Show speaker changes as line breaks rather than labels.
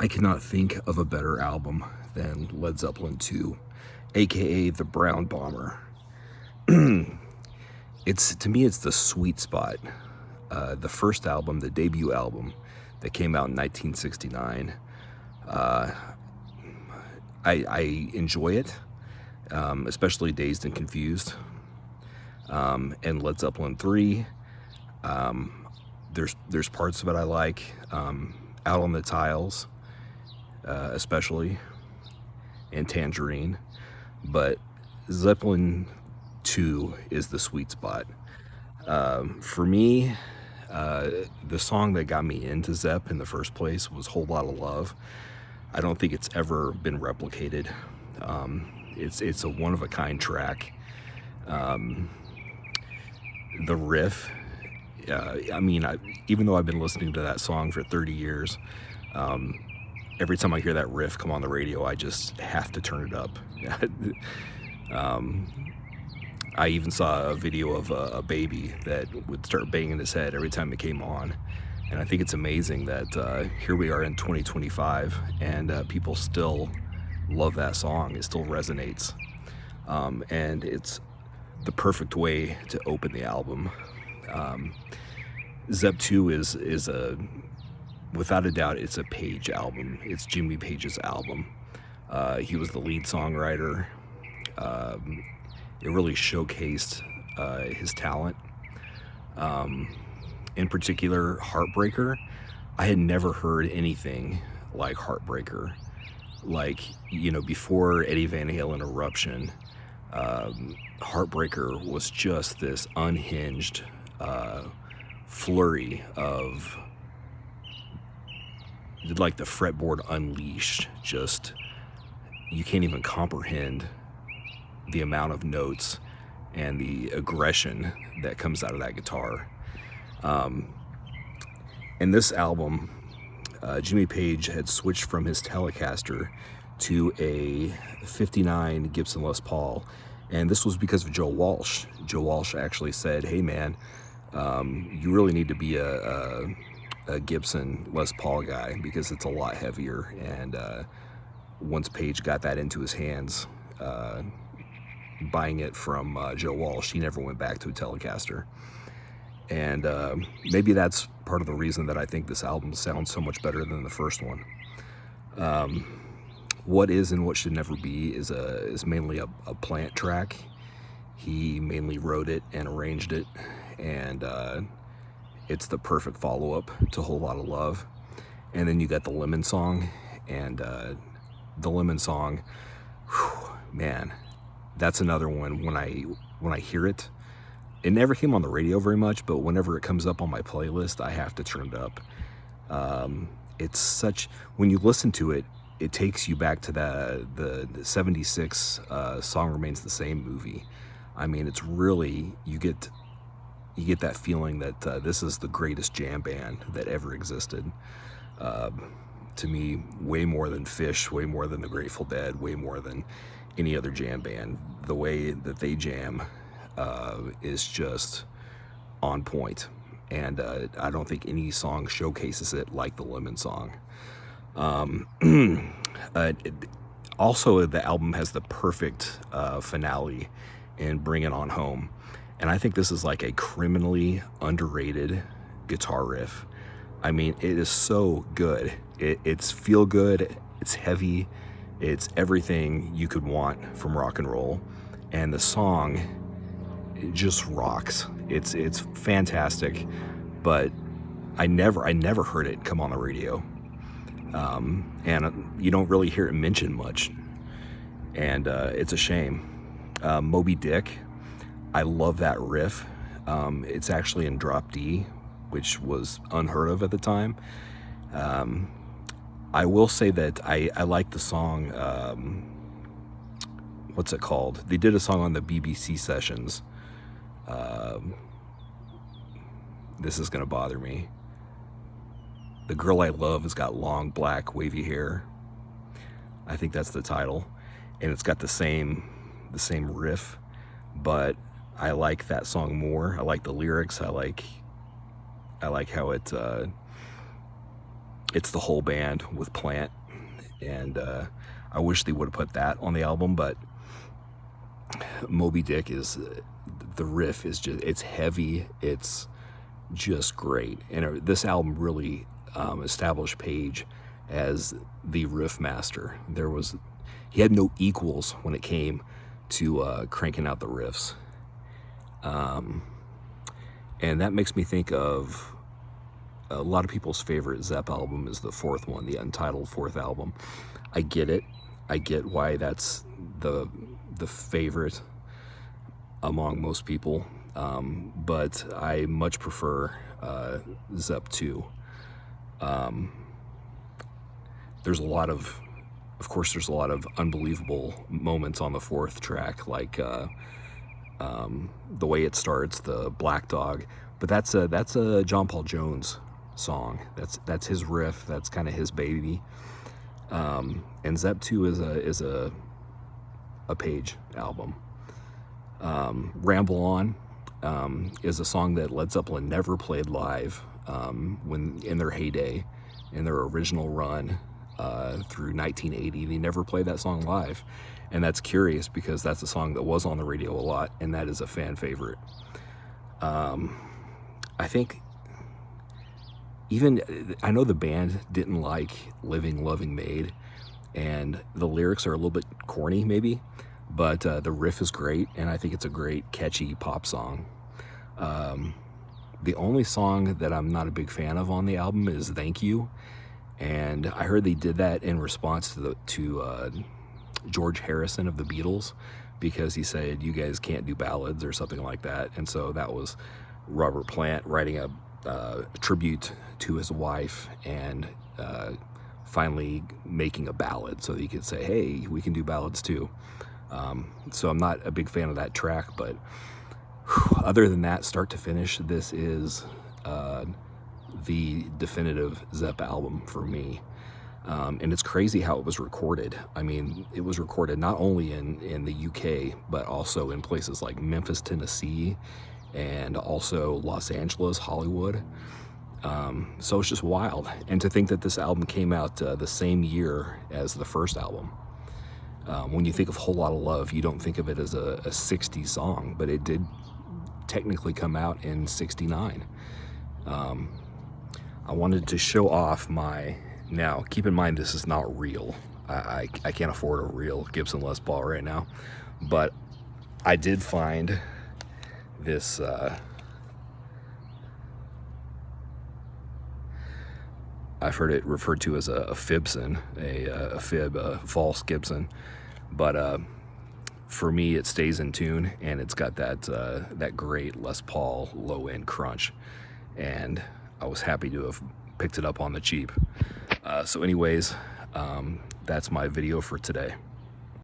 I cannot think of a better album than Led Zeppelin II, aka the Brown Bomber. It's, to me, it's the sweet spot. The first album, the debut album that came out in 1969. I enjoy it, especially Dazed and Confused. And Led Zeppelin III, there's parts of it I like. Out on the Tiles, especially, and Tangerine. But Zeppelin II is the sweet spot. For me, the song that got me into Zepp in the first place was Whole Lotta Love. I don't think it's ever been replicated. It's a one-of-a-kind track. The riff, even though I've been listening to that song for 30 years, every time I hear that riff come on the radio, I just have to turn it up. I even saw a video of a baby that would start banging his head every time it came on. And I think it's amazing that here we are in 2025 and people still love that song. It still resonates. And it's the perfect way to open the album. Zepp 2 is a, without a doubt, it's a Page album. It's Jimmy Page's album. He was the lead songwriter. It really showcased his talent. In particular, Heartbreaker. I had never heard anything like Heartbreaker. Like, before Eddie Van Halen Eruption, Heartbreaker was just this unhinged flurry of, like, the fretboard unleashed. Just, you can't even comprehend the amount of notes and the aggression that comes out of that guitar. In this album, Jimmy Page had switched from his Telecaster to a 59 Gibson Les Paul, and this was because of Joe Walsh. Joe Walsh actually said, "Hey man, you really need to be a Gibson Les Paul guy because it's a lot heavier." And once Page got that into his hands, buying it from Joe Walsh, he never went back to a Telecaster. And maybe that's part of the reason that I think this album sounds so much better than the first one. What Is and What Should Never Be is mainly a Plant track. He mainly wrote it and arranged it, and it's the perfect follow-up to Whole Lotta Love. And then you got the Lemon Song, and the Lemon Song, whew, man, that's another one. When I hear it, it never came on the radio very much, but whenever it comes up on my playlist, I have to turn it up. It's such, when you listen to it, it takes you back to the 76 Song Remains the Same movie. I mean, it's really, you get that feeling that this is the greatest jam band that ever existed. To me, way more than Fish, way more than the Grateful Dead, way more than any other jam band. The way that they jam is just on point, and I don't think any song showcases it like the Lemon Song. Also, the album has the perfect finale in Bring It On Home, and I think this is like a criminally underrated guitar riff. I mean, it is so good. It's feel good, it's heavy, it's everything you could want from rock and roll, and the song, it just rocks. It's fantastic, but I never heard it come on the radio, and you don't really hear it mentioned much, and it's a shame. Moby Dick, I love that riff. It's actually in drop D, which was unheard of at the time. I will say that I like the song, what's it called? They did a song on the BBC sessions. This is gonna bother me. The Girl I Love has got long, black, wavy hair. I think that's the title. And it's got the same riff, but I like that song more. I like the lyrics. I like how it it's the whole band with Plant, and I wish they would have put that on the album, but Moby Dick is, the riff is just, it's heavy, it's just great. And this album really established Page as the riff master. He had no equals when it came to cranking out the riffs. And that makes me think of a lot of people's favorite Zepp album is the fourth one, the Untitled fourth album. I get it. I get why that's the favorite among most people, but I much prefer Zepp II. There's of course, there's a lot of unbelievable moments on the fourth track, like the way it starts, the Black Dog. But that's a John Paul Jones song. That's his riff. That's kind of his baby. And Zepp II is a Page album. Ramble On is a song that Led Zeppelin never played live when in their heyday, in their original run through 1980. They never played that song live, and that's curious because that's a song that was on the radio a lot, and that is a fan favorite. I think I know the band didn't like Living Loving Maid, and the lyrics are a little bit corny maybe, but the riff is great, and I think it's a great catchy pop song. The only song that I'm not a big fan of on the album is Thank You, and I heard they did that in response to George Harrison of the Beatles, because he said you guys can't do ballads or something like that. And so that was Robert Plant writing a tribute to his wife, and finally making a ballad so that he could say, hey, we can do ballads too. So I'm not a big fan of that track, but other than that, start to finish, this is the definitive Zepp album for me. And it's crazy how it was recorded. I mean, it was recorded not only in the UK, but also in places like Memphis, Tennessee, and also Los Angeles, Hollywood. So it's just wild. And to think that this album came out the same year as the first album. When you think of Whole Lotta Love, you don't think of it as a 60s song, but it did technically come out in 69. I wanted to show off now keep in mind this is not real. I can't afford a real Gibson Les Paul right now, but I did find this I've heard it referred to as a Fibson, a fib, a false Gibson, but for me it stays in tune, and it's got that great Les Paul low end crunch, and I was happy to have picked it up on the cheap. So anyways, that's my video for today.